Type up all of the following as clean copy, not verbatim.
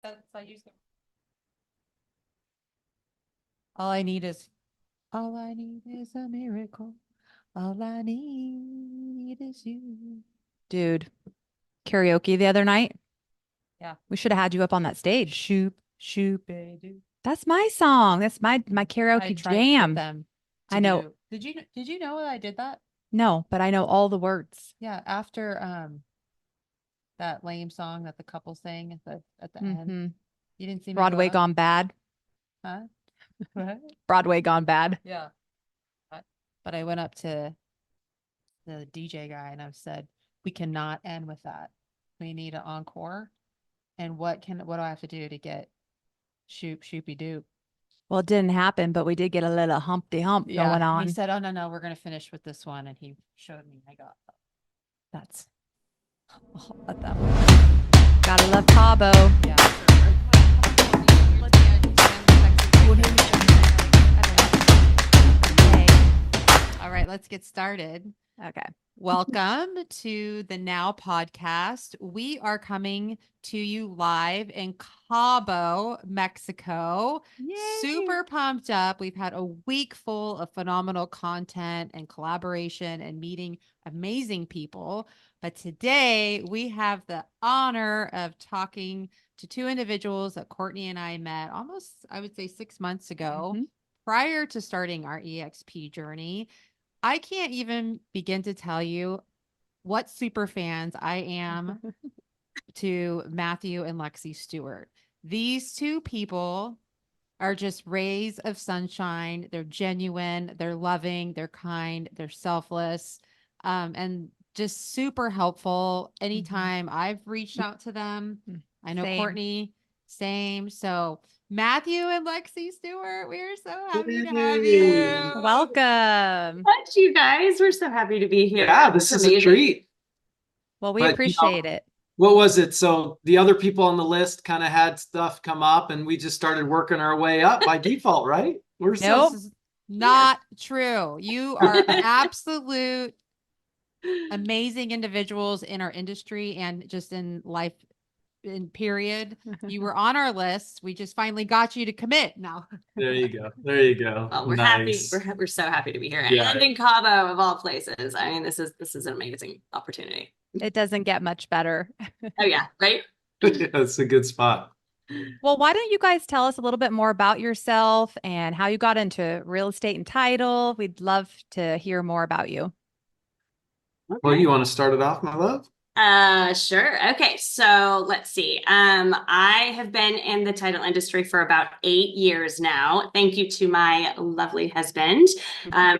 That's I use them. All I need is a miracle. All I need is you. Dude, karaoke the other night. Yeah. We should have had you up on that stage. Shoop, shoop, baby. That's my song. That's my I karaoke tried to get jam. them I to know. do. Did you know that I did that? No, but I know all the words. Yeah, after that lame song that the couple sang at the end. Hmm You didn't see me go Broadway up? gone bad. Huh? What? Broadway gone bad. Yeah. But I went up to the DJ guy and I said, we cannot end with that. We need an encore. And what do I have to do to get shoopy doop? Well, it didn't happen, but we did get a little Humpty Hump going He on. said, oh no, we're gonna finish with this one. And he showed me. I got That's I'll let that one. Gotta love Cabo. yeah. All right, let's get started. Okay. Welcome to the Now podcast. We are coming to you live in Cabo, Mexico. Yay. Super pumped up. We've had a week full of phenomenal content and collaboration and meeting amazing people. But today we have the honor of talking to two individuals that Courtney and I met almost, I would say, 6 months ago, prior to starting our EXP journey. I can't even begin to tell you what super fans I am to Matthew and Lexi Stewart. These two people are just rays of sunshine. They're genuine, they're loving, they're kind, they're selfless, and just super helpful. Anytime I've reached out to them, I know Same. Courtney, same. So Matthew and Lexi Stewart, we are so happy to have you. Welcome. Thanks, you guys. We're so happy to be here. Yeah, this is a treat. Well, we But, appreciate it. What was it? So the other people on the list kind of had stuff come up and we just started working our way up by default, right? We're Nope. This is not true. You are absolute amazing individuals in our industry and just in life in period. You were on our list. We just finally got you to commit now. There you go. There you go. Well, we're Nice. happy. We're so happy to be here. Yeah. And in Cabo, of all places. I mean, this is an amazing opportunity. It doesn't get much better. Oh yeah, right? That's a good spot. Well, why don't you guys tell us a little bit more about yourself and how you got into real estate and title? We'd love to hear more about you. Well, you want to start it off, my love? Sure. Okay. So let's see. I have been in the title industry for about 8 years now. Thank you to my lovely husband.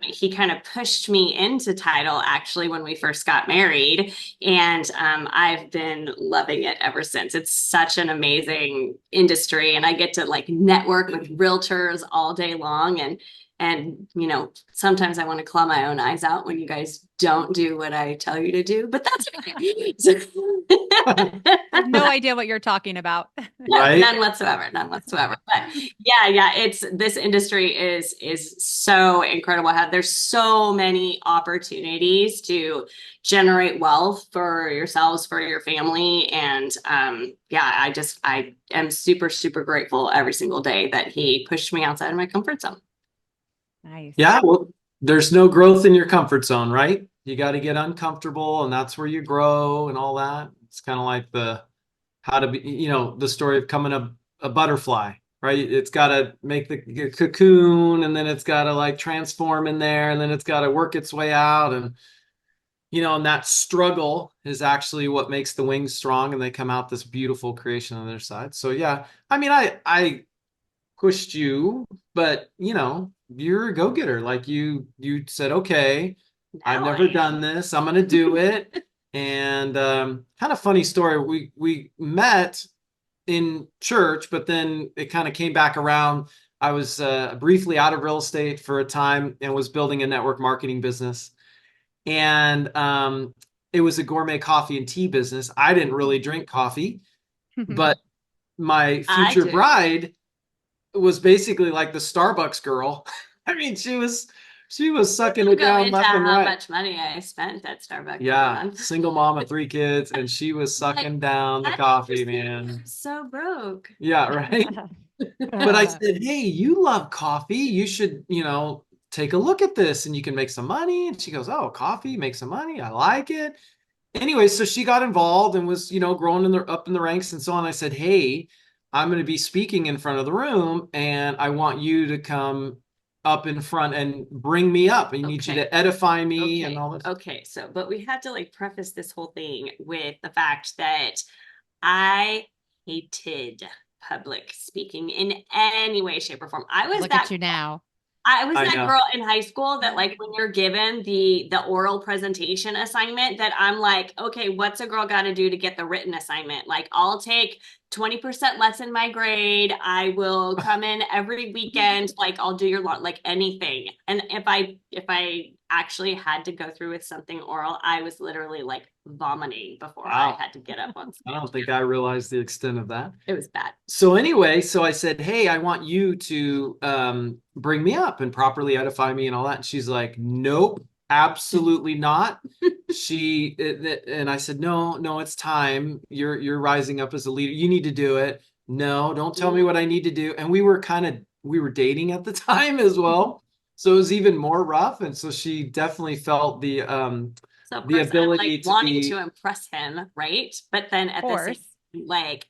He kind of pushed me into title actually when we first got married, and I've been loving it ever since. It's such an amazing industry, and I get to like network with realtors all day long, and you know, sometimes I want to claw my own eyes out when you guys don't do what I tell you to do, but that's okay. I have no idea what you're talking about. Right? None whatsoever. But yeah, this industry is so incredible. There's so many opportunities to generate wealth for yourselves, for your family, and I am super, super grateful every single day that he pushed me outside of my comfort zone. Nice. Yeah, well, there's no growth in your comfort zone, right? You got to get uncomfortable, and that's where you grow and all that. It's kind of like how to be, the story of becoming a butterfly, right? It's got to make the cocoon, and then it's got to like transform in there, and then it's got to work its way out. And, and that struggle is actually what makes the wings strong, and they come out this beautiful creation on their side. So, yeah, I mean, I pushed you, but, you're a go-getter. Like you said, okay, I've never done this. I'm going to do it. And kind of funny story. We met in church, but then it kind of came back around. I was briefly out of real estate for a time and was building a network marketing business. And it was a gourmet coffee and tea business. I didn't really drink coffee, but my future bride was basically like the Starbucks girl. I mean, she was She was sucking We'll it go down into left and how right. much money I spent at Starbucks every Yeah, month. single mom of 3 kids, and she was Like, sucking down the I coffee, understand. man. I'm so broke. Yeah, right. But I said, hey, you love coffee. You should, take a look at this and you can make some money. And she goes, oh, coffee, make some money. I like it. Anyway, so she got involved and was, growing up in the ranks and so on. I said, hey, I'm going to be speaking in front of the room and I want you to come up in front and bring me up. I need you Okay. to edify me and Okay. all this. Okay. So, but we have to like preface this whole thing with the fact that I hated public speaking in any way, shape, or form. Look at you now. I was I that know. girl in high school that like when you're given the oral presentation assignment that I'm like, okay, what's a girl got to do to get the written assignment? Like I'll take 20% less in my grade. I will come in every weekend. Like I'll do your lot, like anything. And if I actually had to go through with something oral, I was literally like vomiting before I Wow. had to get up on I stage. don't think I realized the extent of that. It was bad. So anyway, so I said, hey, I want you to bring me up and properly edify me and all that. And she's like, nope, absolutely not. And I said, no, it's time. You're rising up as a leader. You need to do it. No, don't tell me what I need to do. And we were dating at the time as well. So it was even more rough. And so she definitely felt the So of the course I'm ability like to wanting be. to impress him, right? But then at the course. same like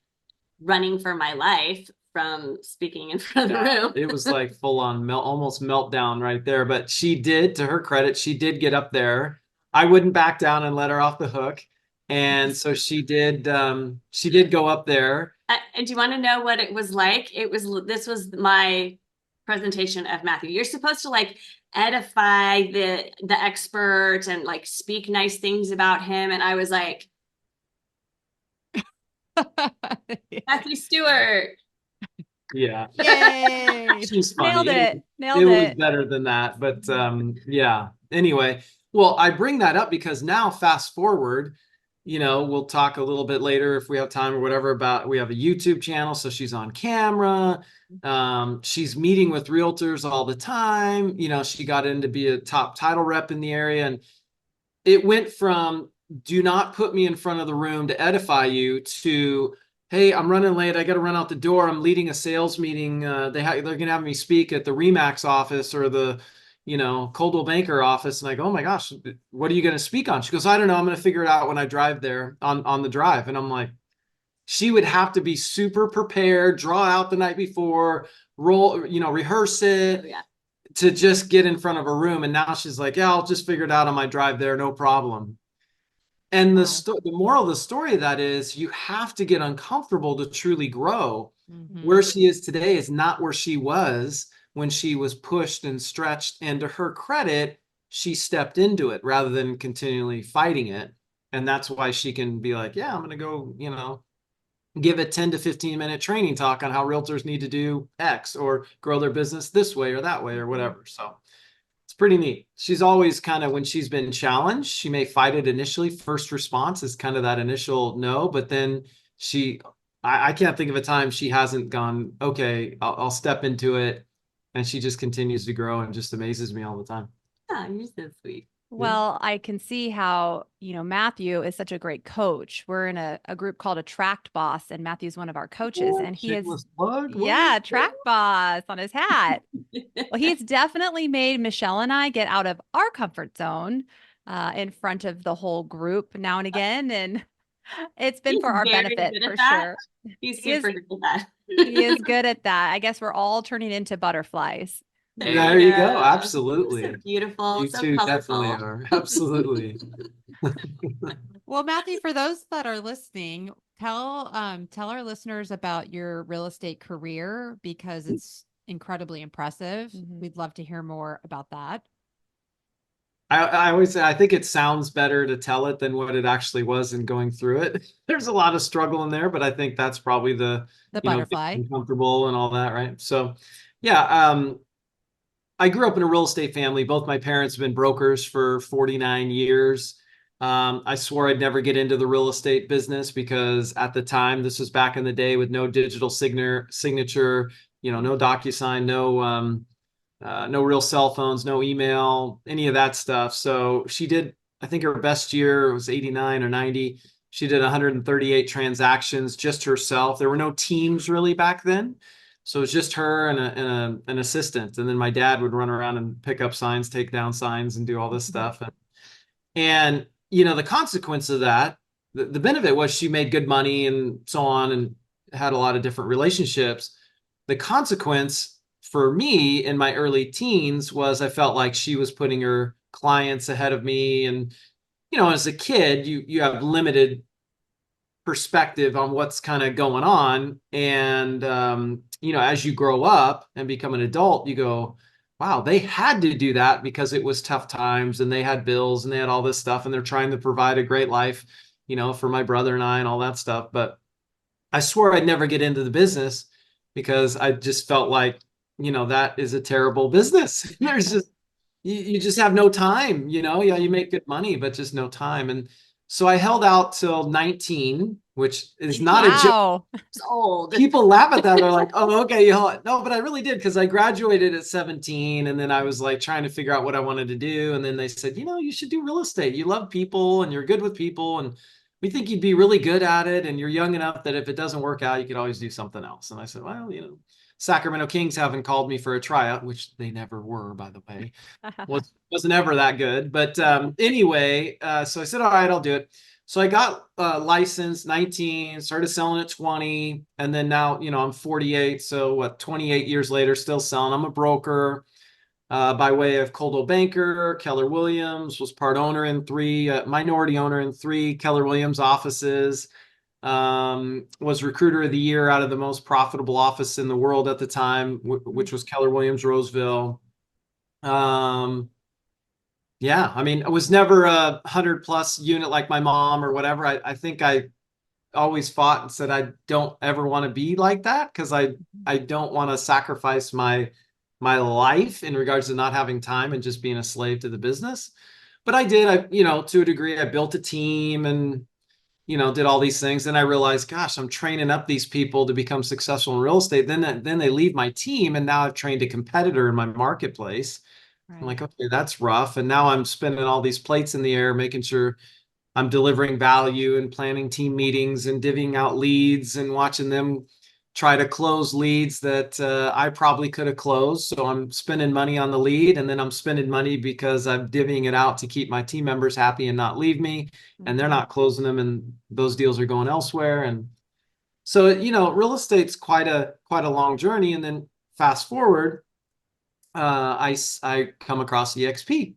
running for my life from speaking in front of the room. It was like full on almost meltdown right there. But she did, to her credit, she did get up there. I wouldn't back down and let her off the hook. And so she did go up there. And do you want to know what it was like? This was my presentation of Matthew. You're supposed to like edify the expert and like speak nice things about him. And I was like, Matthew Stewart. Yeah. Yay. She's funny. Nailed it. Nailed It was it. better than that. But yeah. Anyway, well, I bring that up because now fast forward, we'll talk a little bit later if we have time or whatever about we have a YouTube channel. So she's on camera. She's meeting with realtors all the time. She got in to be a top title rep in the area. And it went from do not put me in front of the room to edify you to hey, I'm running late. I got to run out the door. I'm leading a sales meeting. They're going to have me speak at the Remax office or the, Coldwell Banker office. And I go, oh my gosh, what are you going to speak on? She goes, I don't know. I'm going to figure it out when I drive there on the drive. And I'm like, she would have to be super prepared, draw out the night before, rehearse it. Oh, yeah. To just get in front of a room. And now she's like, yeah, I'll just figure it out on my drive there. No problem. And the moral of the story of that is you have to get uncomfortable to truly grow. Mhm. Where she is today is not where she was when she was pushed and stretched. And to her credit, she stepped into it rather than continually fighting it. And that's why she can be like, yeah, I'm going to go, give a 10 to 15 minute training talk on how realtors need to do X or grow their business this way or that way or whatever. So it's pretty neat. She's always kind of, when she's been challenged, she may fight it initially. First response is kind of that initial no, but then I can't think of a time she hasn't gone, okay, I'll step into it. And she just continues to grow and just amazes me all the time. Yeah, you're so sweet. Well, I can see how, Matthew is such a great coach. We're in a group called Attract Boss, and Matthew's one of our coaches, and he is, Shameless plug. yeah, Attract Boss on his hat. Well, he's definitely made Michelle and I get out of our comfort zone in front of the whole group now and again. And it's been He's for our very benefit good at for that. sure. He's He is- super good at that. He is good at that. I guess we're all turning into butterflies. There you go. Absolutely. So beautiful. You so two colorful. definitely are. Absolutely. Well, Matthew, for those that are listening, tell our listeners about your real estate career because it's incredibly impressive. Mhm. We'd love to hear more about that. I always say I think it sounds better to tell it than what it actually was in going through it. There's a lot of struggle in there, but I think that's probably the Butterfly. uncomfortable and all that, right? So, yeah, I grew up in a real estate family. Both my parents have been brokers for 49 years. I swore I'd never get into the real estate business because at the time, this was back in the day with no digital signature, no DocuSign, no real cell phones, no email, any of that stuff. So she did, I think her best year was 89 or 90. She did 138 transactions just herself. There were no teams really back then. So it was just her and an assistant. And then my dad would run around and pick up signs, take down signs, and do all this stuff. And the consequence of that, the benefit was she made good money and so on and had a lot of different relationships. The consequence for me in my early teens was I felt like she was putting her clients ahead of me. And, as a kid, you have limited perspective on what's kind of going on. And, as you grow up and become an adult, you go, wow, they had to do that because it was tough times and they had bills and they had all this stuff and they're trying to provide a great life, for my brother and I and all that stuff. But I swore I'd never get into the business because I just felt like, that is a terrible business. There's just, you just have no time, yeah, you make good money, but just no time. And so I held out till 19, which is not a joke. Wow. It's old. People laugh at that. They're like, oh, okay. No, but I really did because I graduated at 17 and then I was like trying to figure out what I wanted to do. And then they said, you should do real estate. You love people and you're good with people. And we think you'd be really good at it. And you're young enough that if it doesn't work out, you could always do something else. And I said, well, Sacramento Kings haven't called me for a tryout, which they never were, by the way. Wasn't ever that good. But anyway, so I said, all right, I'll do it. So I got licensed 19, started selling at 20. And then now, I'm 48. So 28 years later, still selling. I'm a broker by way of Coldwell Banker. Keller Williams, was part owner in 3, minority owner in 3 Keller Williams offices. Was recruiter of the year out of the most profitable office in the world at the time, which was Keller Williams Roseville. Yeah, I mean, I was never a 100+ unit like my mom or whatever. I think I always fought and said I don't ever want to be like that because I don't want to sacrifice my life in regards to not having time and just being a slave to the business. But I did, to a degree, I built a team and did all these things. Then I realized, gosh, I'm training up these people to become successful in real estate. Then they leave my team, and now I've trained a competitor in my marketplace. Right. I'm like, okay, that's rough. And now I'm spinning all these plates in the air, making sure I'm delivering value and planning team meetings and divvying out leads and watching them try to close leads that I probably could have closed. So I'm spending money on the lead, and then I'm spending money because I'm divvying it out to keep my team members happy and not leave me. And they're not closing them, and those deals are going elsewhere. And so, real estate's quite a long journey. And then fast forward, I come across EXP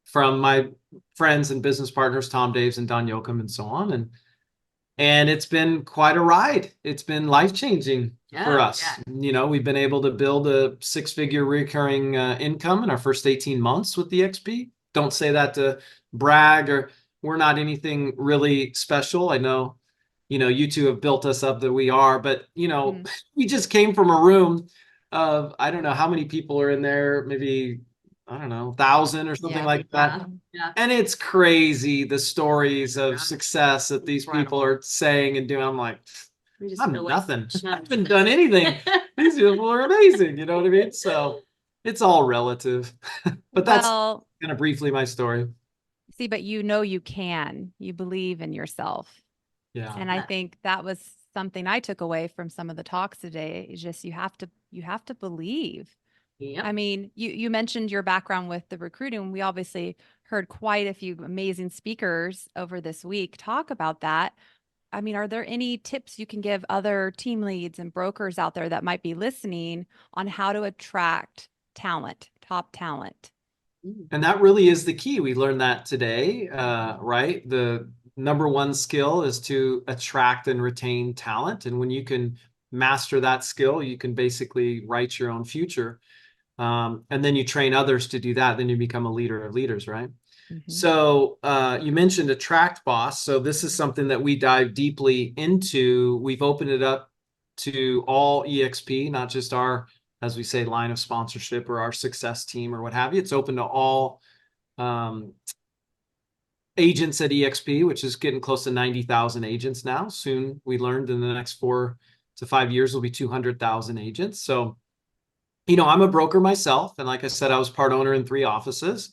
from my friends and business partners, Tom Daves and Don Yoakum and so on. And it's been quite a ride. It's been life-changing for us. Yeah. We've been able to build a 6-figure recurring income in our first 18 months with EXP. Don't say that to brag, or we're not anything really special. I know, you two have built us up that we are, but, we just came from a room of, I don't know how many people are in there, maybe, I don't know, 1,000 or something like that. Yeah. And it's crazy, the stories of Yeah. success that these Incredible. people are saying and doing. I'm like, We just I'm feel like- nothing. I haven't done anything. These people are amazing. You know what I mean? So it's all relative. But that's Well, kind of briefly my story. see, but you can. You believe in yourself. Yeah. And I think that was something I took away from some of the talks today, is just you have to believe. Yep. I mean, you mentioned your background with the recruiting. We obviously heard quite a few amazing speakers over this week talk about that. I mean, are there any tips you can give other team leads and brokers out there that might be listening on how to attract talent, top talent? And that really is the key. We learned that today, right? The number one skill is to attract and retain talent. And when you can master that skill, you can basically write your own future. And then you train others to do that. Then you become a leader of leaders, right? So you mentioned Attract Boss. So this is something that we dive deeply into. We've opened it up to all EXP, not just our, as we say, line of sponsorship or our success team or what have you. It's open to all agents at EXP, which is getting close to 90,000 agents now. Soon, we learned in the next 4 to 5 years will be 200,000 agents. So I'm a broker myself. And like I said, I was part owner in 3 offices.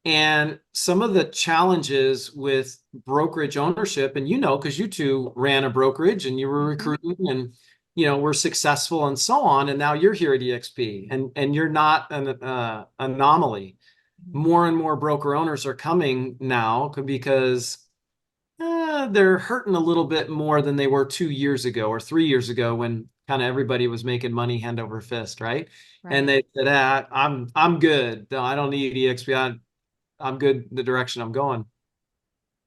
And some of the challenges with brokerage ownership, and because you two ran a brokerage and you were recruiting and were successful and so on, and now you're here at EXP and you're not an anomaly. More and more broker owners are coming now because they're hurting a little bit more than they were 2 years ago or 3 years ago when kind of everybody was making money hand over fist, right? And they said, I'm good. No, I don't need EXP. I'm good the direction I'm going.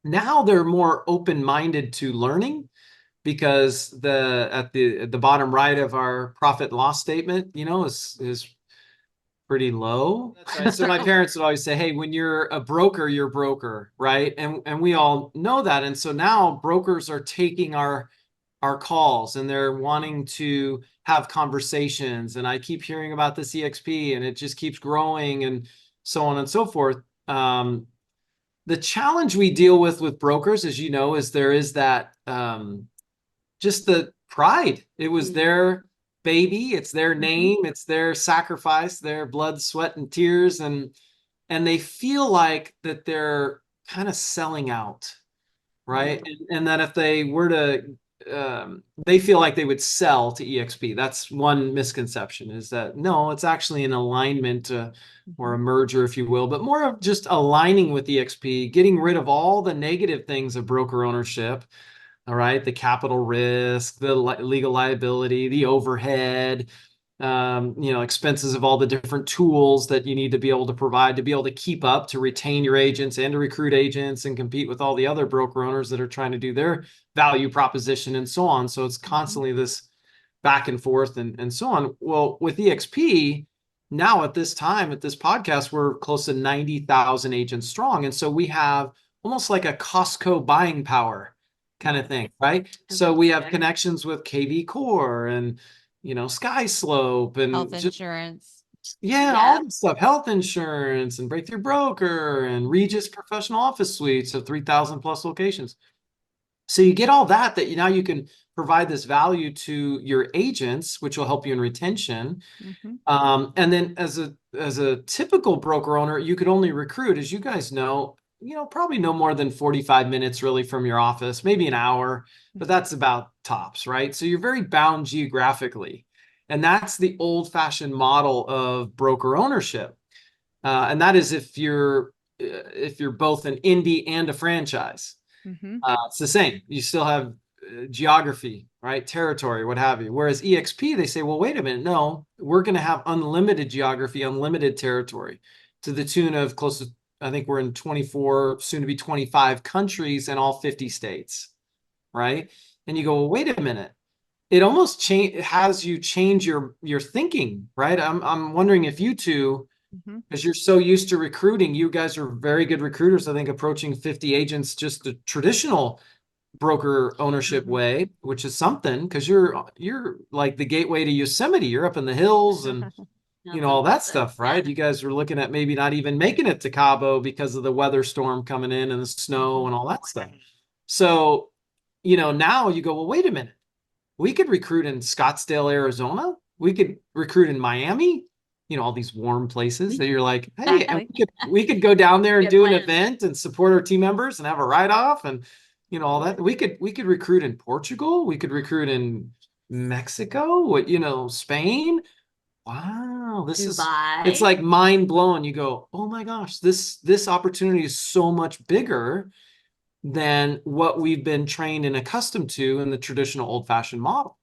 Now they're more open-minded to learning because at the bottom right of our profit and loss statement, is pretty low. That's right. So my parents would always say, hey, when you're a broker, you're a broker, right? And we all know that. And so now brokers are taking our calls and they're wanting to have conversations. And I keep hearing about this EXP and it just keeps growing and so on and so forth. The challenge we deal with brokers, as you know, is there is that just the pride. It was their baby, it's their name, it's their sacrifice, their blood, sweat, and tears, and they feel like that they're kind of selling out, right? And that if they were to they feel like they would sell to EXP. That's one misconception, is that no, it's actually an alignment or a merger, if you will, but more of just aligning with EXP, getting rid of all the negative things of broker ownership. All right, the capital risk, the legal liability, the overhead, expenses of all the different tools that you need to be able to provide to be able to keep up, to retain your agents and to recruit agents and compete with all the other broker owners that are trying to do their value proposition and so on. So it's constantly this back and forth and so on. Well, with EXP, now at this time, at this podcast, we're close to 90,000 agents strong. And so we have almost like a Costco buying power kind of thing, right? So we have connections with KV Core and Sky Slope and Health insurance. all this stuff, health insurance and Breakthrough Broker and Regis Professional Office Suites of 3,000 plus locations. So you get all that now you can provide this value to your agents, which will help you in retention. And then as a typical broker owner, you could only recruit, as you guys know, probably no more than 45 minutes really from your office, maybe an hour, but that's about tops, right? So you're very bound geographically. And that's the old-fashioned model of broker ownership. And that is if you're both an indie and a franchise. It's the same. You still have geography, right? Territory, what have you. Whereas EXP, they say, well, wait a minute. No, we're going to have unlimited geography, unlimited territory to the tune of close to, I think we're in 24, soon to be 25 countries and all 50 states, right? And you go, well, wait a minute. It almost has you change your thinking, right? I'm wondering if you two, because you're so used to recruiting, you guys are very good recruiters, I think approaching 50 agents, just the traditional broker ownership way, which is something, because you're like the gateway to Yosemite. You're up in the hills and all that stuff, right? You guys were looking at maybe not even making it to Cabo because of the weather storm coming in and the snow and all that stuff. So, now you go, well, wait a minute. We could recruit in Scottsdale, Arizona. We could recruit in Miami, all these warm places that you're like, hey, and we could go down there and do an event and support our team members and have a write-off and, all that. We could recruit in Portugal. We could recruit in Mexico, Spain. Wow, it's like mind blowing. You go, oh my gosh, this opportunity is so much bigger than what we've been trained and accustomed to in the traditional old-fashioned model.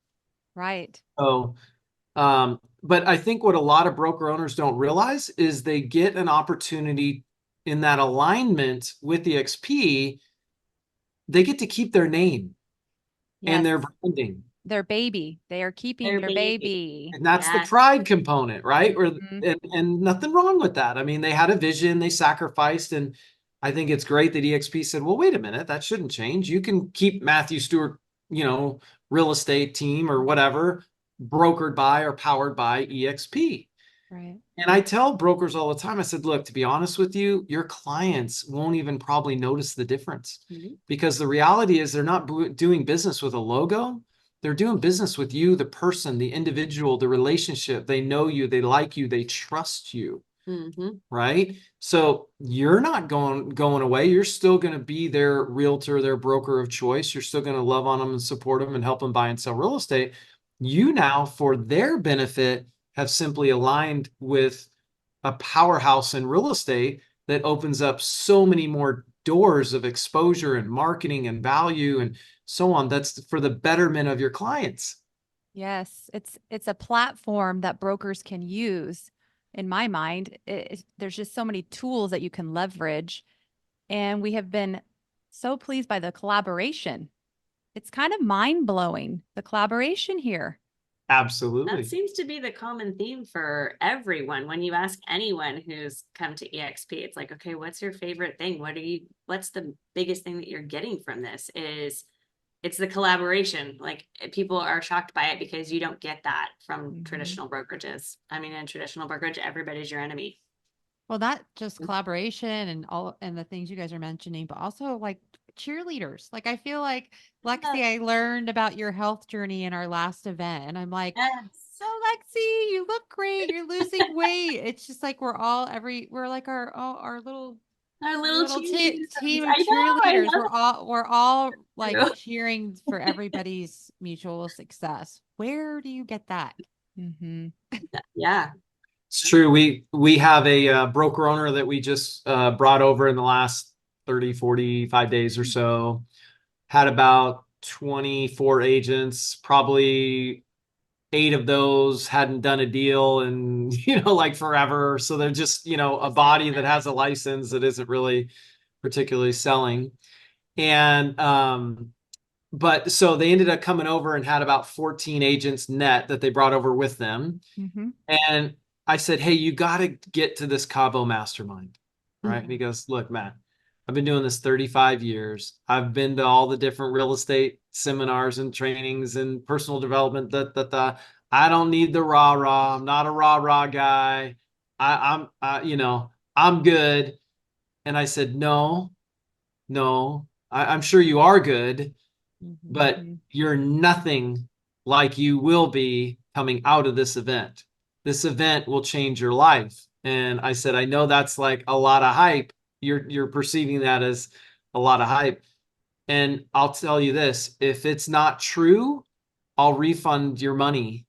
Right. So, but I think what a lot of broker owners don't realize is they get an opportunity in that alignment with the XP. They get to keep their name and their branding. Their baby. They are keeping their baby. And that's the pride component, right? And nothing wrong with that. I mean, they had a vision, they sacrificed, and I think it's great that EXP said, well, wait a minute, that shouldn't change. You can keep Matthew Stewart, real estate team or whatever, brokered by or powered by EXP. Right. And I tell brokers all the time, I said, look, to be honest with you, your clients won't even probably notice the difference because the reality is they're not doing business with a logo. they're doing business with you, the person, the individual, the relationship. They know you, they like you, they trust you. Mhm. Right? So you're not going away. You're still going to be their realtor, their broker of choice. You're still going to love on them and support them and help them buy and sell real estate. You now, for their benefit, have simply aligned with a powerhouse in real estate that opens up so many more doors of exposure and marketing and value and so on. That's for the betterment of your clients. Yes, it's a platform that brokers can use. In my mind, there's just so many tools that you can leverage, and we have been so pleased by the collaboration. It's kind of mind-blowing, the collaboration here. Absolutely. That seems to be the common theme for everyone. When you ask anyone who's come to EXP, it's like, okay, what's your favorite thing? What's the biggest thing that you're getting from this? It's the collaboration. Like, people are shocked by it because you don't get that from traditional brokerages. I mean, in traditional brokerage, everybody's your enemy. Well, not just collaboration and all and the things you guys are mentioning, but also like cheerleaders. Like I feel like Lexi, I learned about your health journey in our last event, and I'm like, Yes. so Lexi, you look great. You're losing weight. It's just like we're like our little Our little little cheerleaders. team of I know, I cheerleaders. love We're all like it. cheering for everybody's mutual success. Where do you get that? Mm-hmm. Yeah. It's true. We have a broker owner that we just brought over in the last 30, 45 days or so. Had about 24 agents, probably 8 of those hadn't done a deal in, like forever. So they're just, a body that has a license that isn't really particularly selling. And but so they ended up coming over and had about 14 agents net that they brought over with them. Mm-hmm. And I said, hey, you got to get to this Cabo mastermind. Right. Mhm. And he goes, look, Matt, I've been doing this 35 years. I've been to all the different real estate seminars and trainings and personal development. I don't need the rah rah. I'm not a rah rah guy. I'm good. And I said, no, I'm sure you are good, but Mhm. you're nothing like you will be coming out of this event. This event will change your life. And I said, I know that's like a lot of hype. You're perceiving that as a lot of hype. And I'll tell you this, if it's not true, I'll refund your money,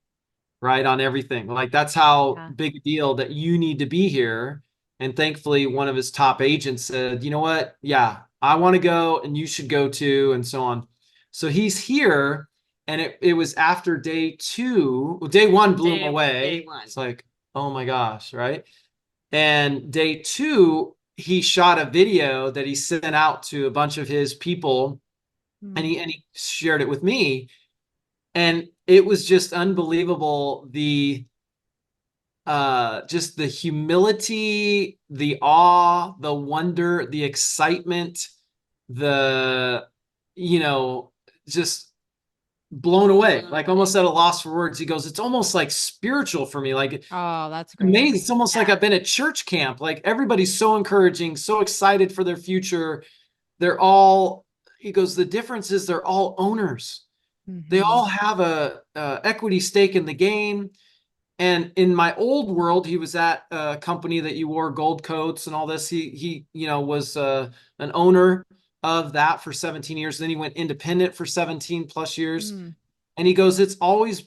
right, on everything. Like that's how Yeah. big a deal that you need to be here. And thankfully, one of his top agents said, you know what? Yeah, I want to go and you should go too, and so on. So he's here. And it was after day 2. Well, day 1 blew him away. Day one. It's like, oh my gosh, right? And day 2, he shot a video that he sent out to a bunch of his people, and he shared it with me. And it was just unbelievable, just the humility, the awe, the wonder, the excitement, the just blown away, like almost at a loss for words. He goes, it's almost like spiritual for me, like Oh, that's great. amazing. It's almost like I've been at church camp. Like everybody's so encouraging, so excited for their future. They're all, he goes, the difference is they're all owners. They all have a equity stake in the game. And in my old world, he was at a company that you wore gold coats and all this. He was an owner of that for 17 years. Then he went independent for 17 plus years. And he goes, it's always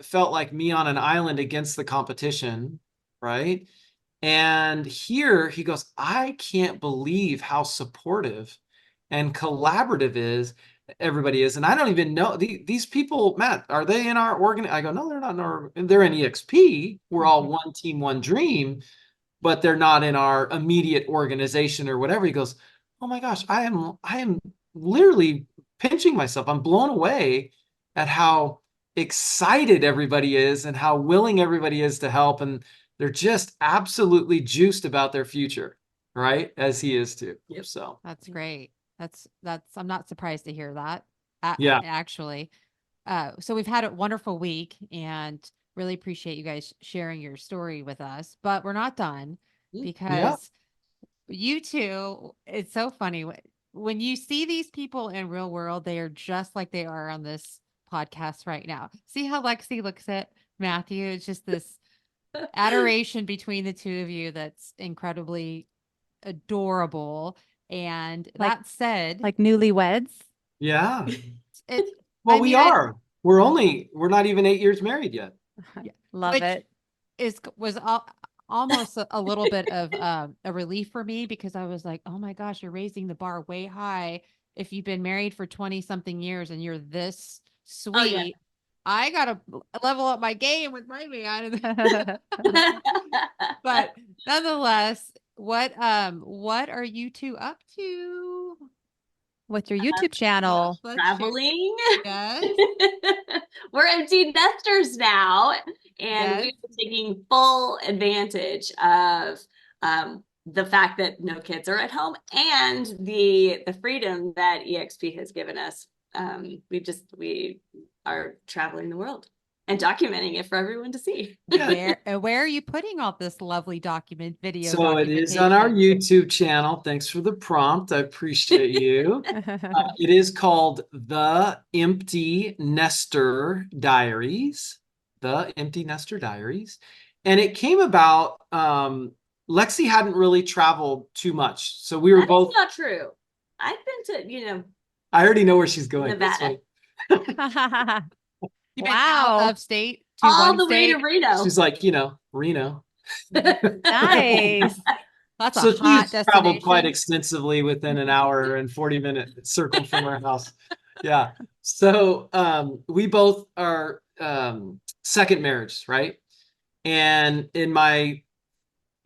felt like me on an island against the competition, right? And here he goes, I can't believe how supportive and collaborative everybody is. And I don't even know these people, Matt, are they in our organ? I go, no, they're not in our, they're in EXP. We're all one team, one dream, but they're not in our immediate organization or whatever. He goes, oh my gosh, I am literally pinching myself. I'm blown away at how excited everybody is and how willing everybody is to help. And they're just absolutely juiced about their future, right? As he is too. Yep. So That's great. That's I'm not surprised to hear that. yeah. Actually. So we've had a wonderful week and really appreciate you guys sharing your story with us, but we're not done because you two, it's so funny when you see these people in real world, they are just like they are on this podcast right now. See how Lexi looks at Matthew? It's just this adoration between the two of you that's incredibly adorable. And Like- that said, Like newlyweds. Yeah. it, Well, I we mean, are. We're not even 8 years married yet. Love Which- it. was almost a little bit of a relief for me, because I was like, oh my gosh, you're raising the bar way high. If you've been married for 20 something years and you're this sweet, Oh, yeah. I gotta level up my game with my man. But nonetheless, what are you two up to? With your YouTube channel. Let's share. Traveling. Yes. We're empty nesters now, and Yes. we've been taking full advantage of the fact that no kids are at home and the freedom that EXP has given us. We are traveling the world and documenting it for everyone to see. Where are you putting all this lovely video? So it is on our documentation? YouTube channel. Thanks for the prompt. I appreciate you. It is called The Empty Nester Diaries. The Empty Nester Diaries. And it came about, Lexi hadn't really traveled too much. So we were That's both, not true. I've been to, I already know where she's going. That's Nevada. funny. You've been Wow. out of state to all one the way state? to Reno. She's like, Reno. Nice. That's So a hot she's traveled quite destination. extensively within an hour and 40-minute circle from our house. Yeah. So we both are second marriages, right? And in my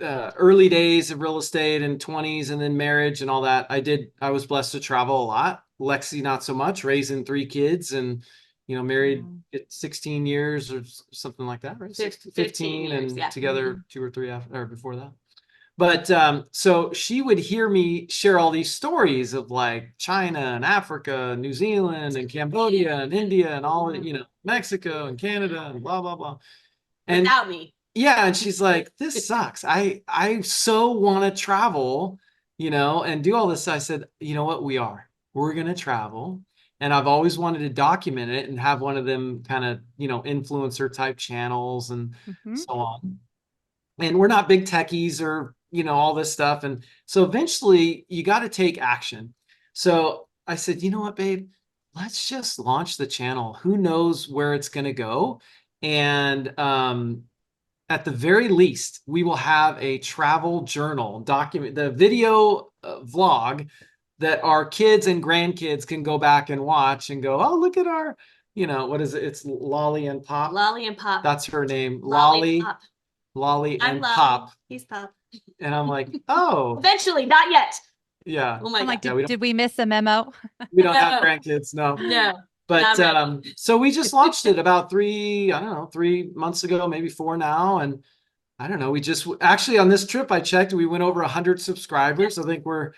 early days of real estate and 20s and then marriage and all that, I was blessed to travel a lot. Lexi, not so much, raising 3 kids and, married at 16 years or something like that, right? 15 years, and yeah. together 2 or 3 after or before that. But so she would hear me share all these stories of like China and Africa, New Zealand and Cambodia and India and all, Mexico and Canada and blah, blah, blah. And Without me. yeah, and she's like, this sucks. I so want to travel, and do all this. I said, you know what? We're going to travel. And I've always wanted to document it and have one of them kind of, influencer type channels and so on. And we're not big techies or, all this stuff. And so eventually you got to take action. So I said, you know what, babe, let's just launch the channel. Who knows where it's going to go? And at the very least, we will have a travel journal document, the video vlog that our kids and grandkids can go back and watch and go, oh, look at our, what is it? It's Lolly and Pop. Lolly and Pop. That's her name. Pop. Lolly I'm and Lolly. Pop. He's Pop. And I'm like, oh, Eventually, not yet. yeah. Oh my I'm like, God. Yeah, did we miss a memo? We don't have No. grandkids, no. No. But Not so we just launched it about 3 months ago, maybe 4 now. And I don't know, we just actually on this trip I checked, we went over 100 subscribers. I think we're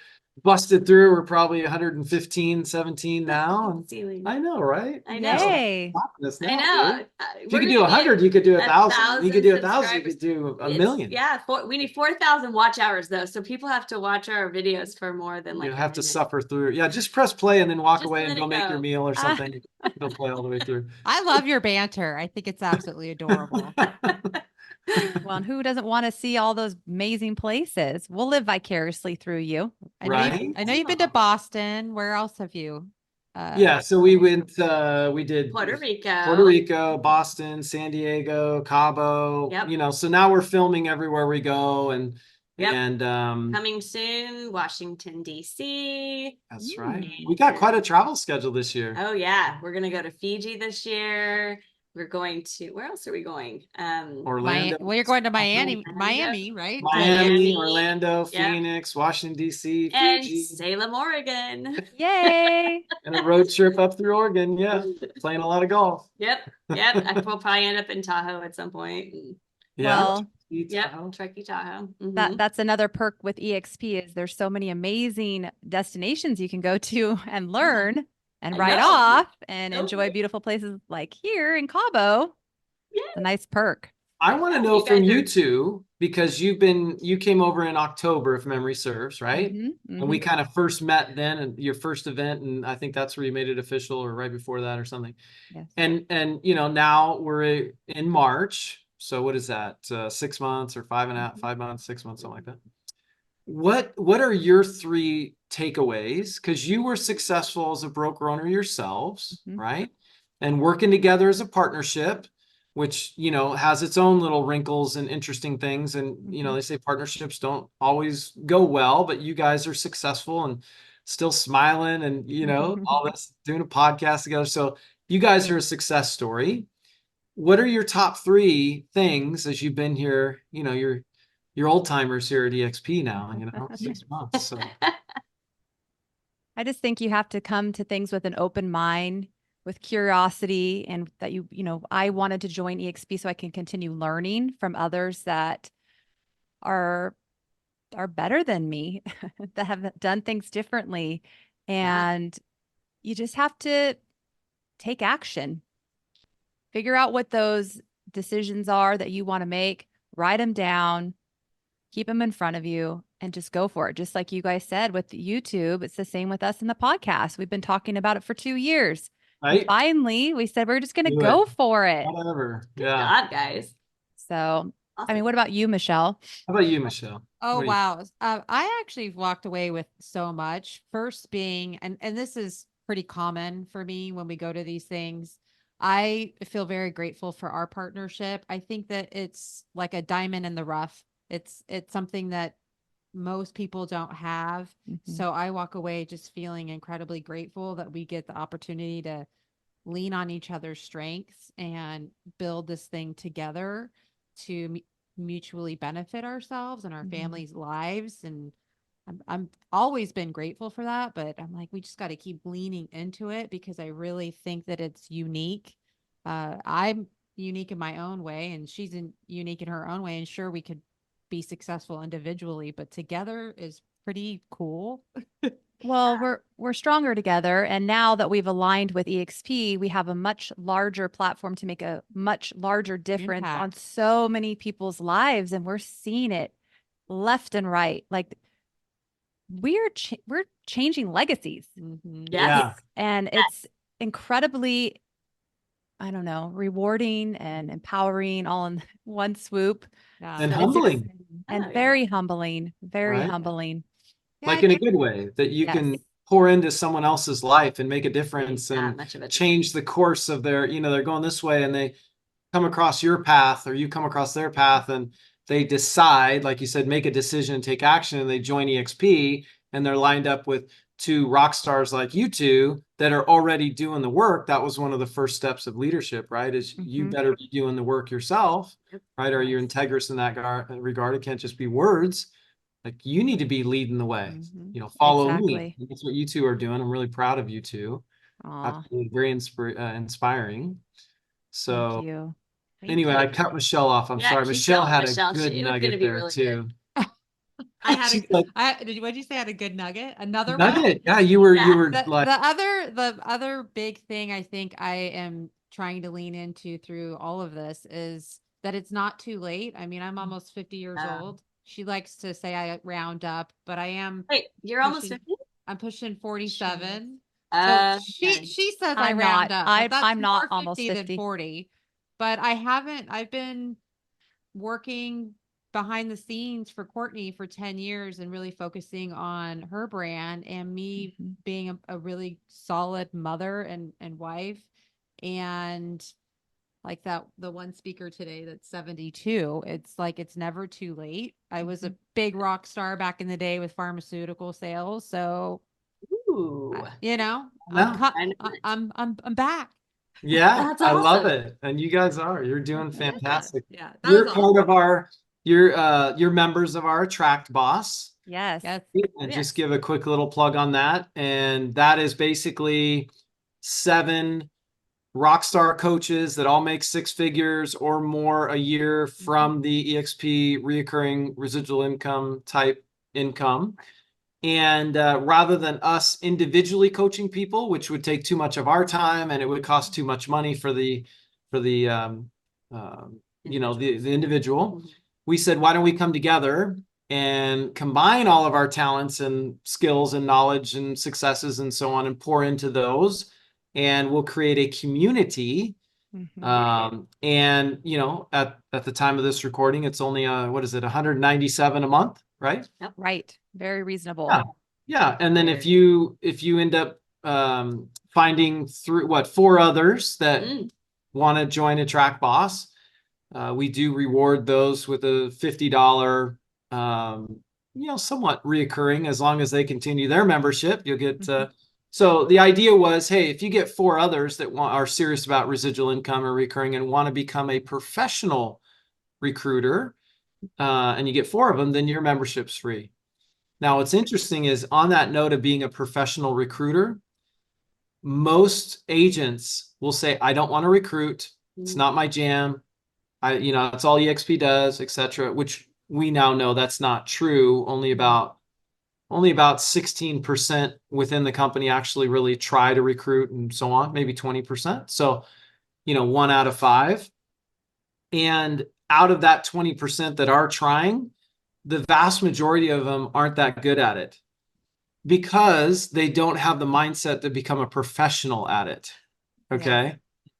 busted through. We're probably 115, 17 now. And I know, right? I know. Yay. I know. If you could do 100, you could do 1,000. You could do 1,000, you subscribers. could do a million. Yeah, we need 4,000 watch hours though, so people have to watch our videos for more than like. You a have to minute. suffer through. Yeah, just press play and then walk Just away let and it go make go. your meal or something. It'll play all the way through. I love your banter. I think it's absolutely adorable. Well, and who doesn't want to see all those amazing places? We'll live vicariously through you. I know Right? I know you've been to Boston. Where else have you? Yeah, so we went, we did Puerto Puerto Rico, Boston, San Diego, Cabo, Yep. So now we're filming everywhere we go and Yep. Coming soon, Washington, D.C. That's right. We got quite a travel schedule this year. Oh yeah, we're gonna go to Fiji this year. We're going to, where else are we going? Orlando. Well, you're going to Miami, Miami. right? Miami, Miami. Orlando, Yeah. Phoenix, Washington, D.C., And Fiji, Salem, Oregon. Yay. and a road trip up through Oregon. Yeah, playing a lot of golf. Yep. I will probably end up in Tahoe at some point. Yeah. Well, Yep. Tahoe. Truckee Tahoe. that's another perk with EXP is there's so many amazing destinations you can go to and learn and I ride know. off and So enjoy good. beautiful places like here in Cabo. Yeah. It's a nice perk. I want to You know from guys you are- two, because you came over in October, if memory serves, right? Mhm, And we mhm. kind of first met then, and your first event, and I think that's where you made it official, or right before that or something. Yes. And now we're in March. So what is that? 6 months or 5 months, 6 months, something like that. What are your three takeaways? Because you were successful as a broker owner yourselves, Mhm. right? And working together as a partnership, which has its own little wrinkles and interesting things. And Mhm. they say partnerships don't always go well, but you guys are successful and still smiling and all this, doing a podcast together. So you guys are a success story. What are your top three things as you've been here? You're old timers here at EXP now, 6 months. So I just think you have to come to things with an open mind, with curiosity, and that I wanted to join EXP so I can continue learning from others that are better than me, that have done things differently. Yeah. And you just have to take action. Figure out what those decisions are that you want to make, write them down, keep them in front of you, and just go for it. Just like you guys said with YouTube, it's the same with us in the podcast. We've been talking about it for 2 years. And right, finally, we said we're just going to do it, go for it. whatever. Good Yeah. job, guys. So, I mean, Awesome. what about you, Michelle? How about you, Michelle? Oh, What do you- wow. I actually walked away with so much. First being, and this is pretty common for me when we go to these things. I feel very grateful for our partnership. I think that it's like a diamond in the rough. It's something that most people don't have. Mhm. So I walk away just feeling incredibly grateful that we get the opportunity to lean on each other's strengths and build this thing together to mutually benefit ourselves and our Mhm. families' lives. And I'm always been grateful for that, but I'm like, we just got to keep leaning into it because I really think that it's unique. I'm unique in my own way, and she's unique in her own way. And sure, we could be successful individually, but together is pretty cool. Well, we're stronger together, and now that we've aligned with EXP, we have a much larger platform to make a much larger difference on Impact. so many people's lives, and we're seeing it left and right. Like we're changing legacies, Mhm. Yes. and it's incredibly, I don't know, rewarding and empowering all in one swoop, Yeah. And so it's humbling, and Oh, yeah. very humbling, very right? humbling. Yeah, Like it in a can- good way, that you Yes. can pour into someone else's life and make a difference That and much of a change the course of their, they're going this way and they come across your path or you come across their path and they decide, like you said, make a decision and take action and they join EXP and they're lined up with two rock stars like you two that are already doing the work. That was one of the first steps of leadership, right? Is you Mhm. better be doing the work yourself, right? Or you're Yes. integrous in that regard. It can't just be words. Like you need to be leading the way, Mhm. follow me. Exactly. That's what you two are doing. I'm really proud of you two. Aw, Absolutely very inspiring. thank So you. Thank anyway, you. I cut Michelle off. I'm Yeah, sorry. keep Michelle going, had Michelle. a good It was gonna nugget be there really too. I had She's like, what'd you say? I had a good nugget? Another one? nugget. Yeah, you were The like, other big thing I think I am trying to lean into through all of this is that it's not too late. I mean, I'm almost 50 years Um, old. She likes to say I round up, but I am Wait, you're almost pushing 50? I'm pushing 47. So Okay. she says I I'm round not. up, but that's I'm not more almost 50 than 50. 40. But I've been working behind the scenes for Courtney for 10 years and really focusing on her brand and me Mhm. being a really solid mother and wife. And like that, the one speaker today that's 72, it's like it's never too late. I was a big rock star back in the day with pharmaceutical sales. So, Ooh. I'm no. I know I- it. I'm back. Yeah, That's I love awesome. it. And you guys are. You're doing Yeah. fantastic. Yeah, that You're was part all. of you're members of our Attract Boss. Yes. Yes. And Yes. just give a quick little plug on that. And that is basically 7 rock star coaches that all make 6 figures or more a year from the EXP reoccurring residual income type income. And rather than us individually coaching people, which would take too much of our time and it would cost too much money for the the individual. We said, why don't we come together and combine all of our talents and skills and knowledge and successes and so on and pour into those, and we'll create a community. And at the time of this recording, it's only what is it, 197 a month, right? Yep. Right. Very reasonable. Yeah. And then if you end up finding four others that want to join Attract Boss, we do reward those with a $50, somewhat reoccurring, as long as they continue their membership. You'll get. So the idea was, hey, if you get four others that are serious about residual income or recurring and want to become a professional recruiter, and you get four of them, then your membership's free. Now, what's interesting is, on that note of being a professional recruiter, most agents will say, I don't want to recruit. It's not my jam. It's all EXP does, etc., which we now know that's not true. Only about 16% within the company actually really try to recruit, and so on, maybe 20%. So, 1 out of 5. And out of that 20% that are trying, the vast majority of them aren't that good at it, because they don't have the mindset to become a professional at it. Okay. Yeah.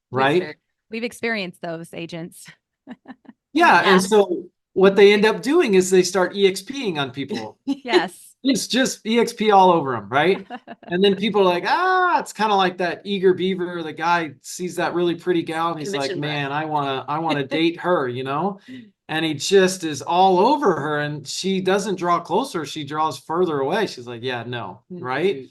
Right. We've experienced those agents. Yeah. And so what they end up doing is they start EXPing on people. Yes. It's just EXP all over them. Right. And then people are like, it's kind of like that eager beaver. The guy sees that really pretty gal and he's like, man, I want to date her, and he just is all over her, and she doesn't draw closer. She draws further away. She's like, yeah, no. Right.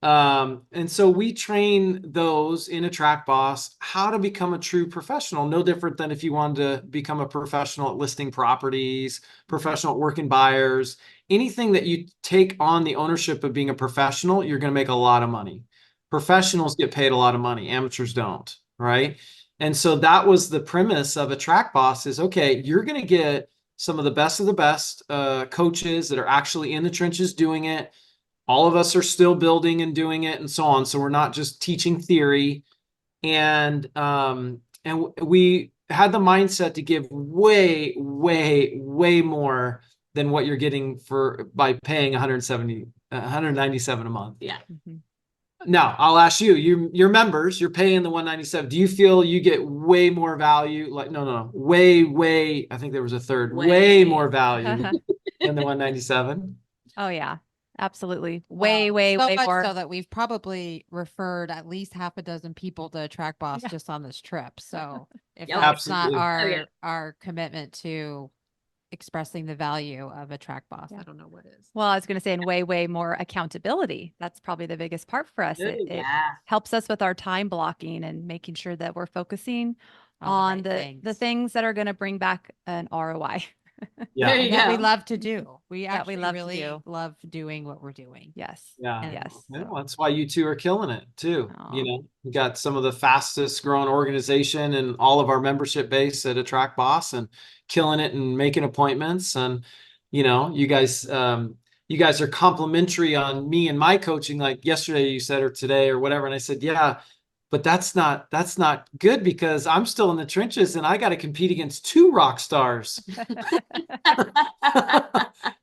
And so we train those in Attract Boss how to become a true professional. No different than if you wanted to become a professional at listing properties, professional at working buyers, anything that you take on the ownership of being a professional, you're going to make a lot of money. Professionals get paid a lot of money. Amateurs don't. Right. And so that was the premise of Attract Boss is, okay, you're going to get some of the best coaches that are actually in the trenches doing it. All of us are still building and doing it and so on. So we're not just teaching theory. And we had the mindset to give way, way, way more than what you're getting by paying 197 a month. Yeah. Now I'll ask your members, you're paying the 197. Do you feel you get way more value? Like, no, way. I think there was a third, way more value than the 197. Oh yeah. Absolutely. Way so much more. so that we've probably referred at least half a dozen people to Attract Boss just on this trip. So if that's not our commitment to expressing the value of Attract Boss, I don't know what is. Well, I was going to say, and way more accountability. That's probably the biggest part for us. It helps us with our time blocking and making sure that we're focusing on the things that are going to bring back an ROI. There you that go. we love to do. We actually love really love doing what we're doing. Yes. Yeah. Yes. Yeah, well, that's why you two are killing it too. You got some of the fastest growing organization in all of our membership base at Attract Boss, and killing it and making appointments. And you guys are complimentary on me and my coaching. Like yesterday you said, or today or whatever. And I said, yeah, but that's not good, because I'm still in the trenches and I got to compete against 2 rock stars.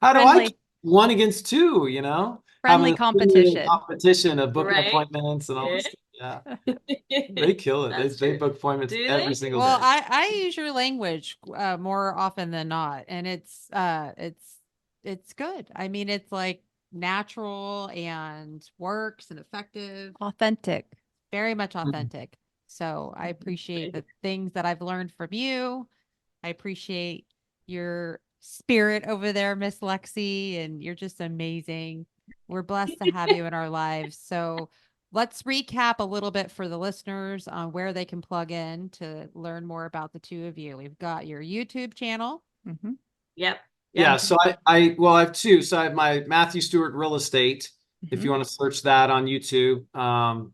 How do I one against 2, Friendly competition of booking appointments and all this stuff. Yeah. They kill it. They book appointments every single day. Well, I use your language more often than not, and it's good. I mean, it's like natural and works and effective, authentic. Very much authentic. So I appreciate the things that I've learned from you. I appreciate your spirit over there, Miss Lexi, and you're just amazing. We're blessed to have you in our lives. So let's recap a little bit for the listeners on where they can plug in to learn more about the two of you. We've got your YouTube channel. Yep. Yeah. So I have 2. So I have my Matthew Stewart Real Estate. If you want to search that on YouTube,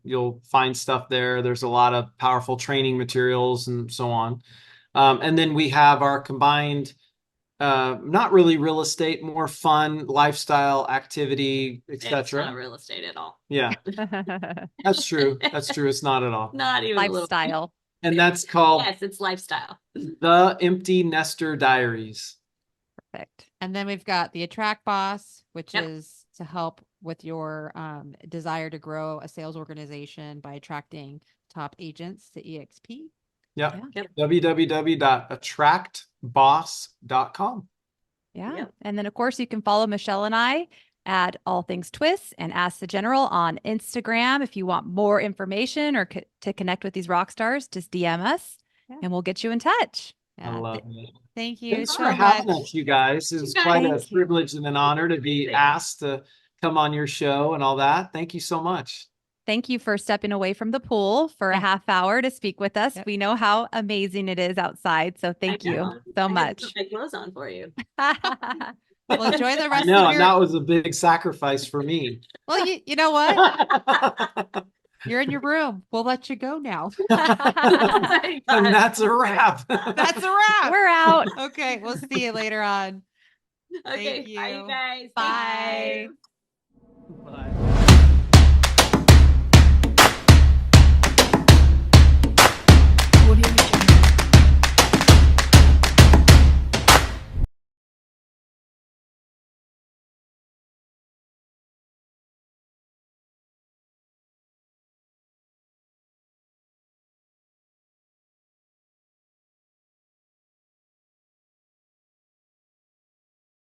you'll find stuff there. There's a lot of powerful training materials and so on. And then we have our combined, not really real estate, more fun lifestyle activity, etc. It's not real estate at all. Yeah, that's true. That's true. It's not at all. Not even lifestyle. And that's called Yes, it's lifestyle. The Empty Nester Diaries. Perfect. And then we've got the Attract Boss, which Yep. is to help with your desire to grow a sales organization by attracting top agents to EXP. Yep. Yep. www.attractboss.com. Yeah. Yep. And then, of course, you can follow Michelle and I at All Things Twists and Ask the General on Instagram. If you want more information or to connect with these rock stars, just DM us and we'll get you in touch. I Yeah, love it. thank you Thanks so for having much. us, you guys. It's You quite a guys. privilege and an honor to be asked to come on your show and all that. Thank you so much. Thank you for stepping away from the pool for a Yeah. half hour to speak with us. Yep. We know how amazing it is outside. So thank I you know. so I had to much. put my clothes on for you. Well, enjoy the I rest know, of and your. that was a big sacrifice for me. Well, you know what? You're in your room. We'll let you go now. Oh my And God. that's a wrap. That's a wrap. We're out. Okay, we'll see you later on. Okay, Thank bye, you. you guys. Bye. Thank you. Bye.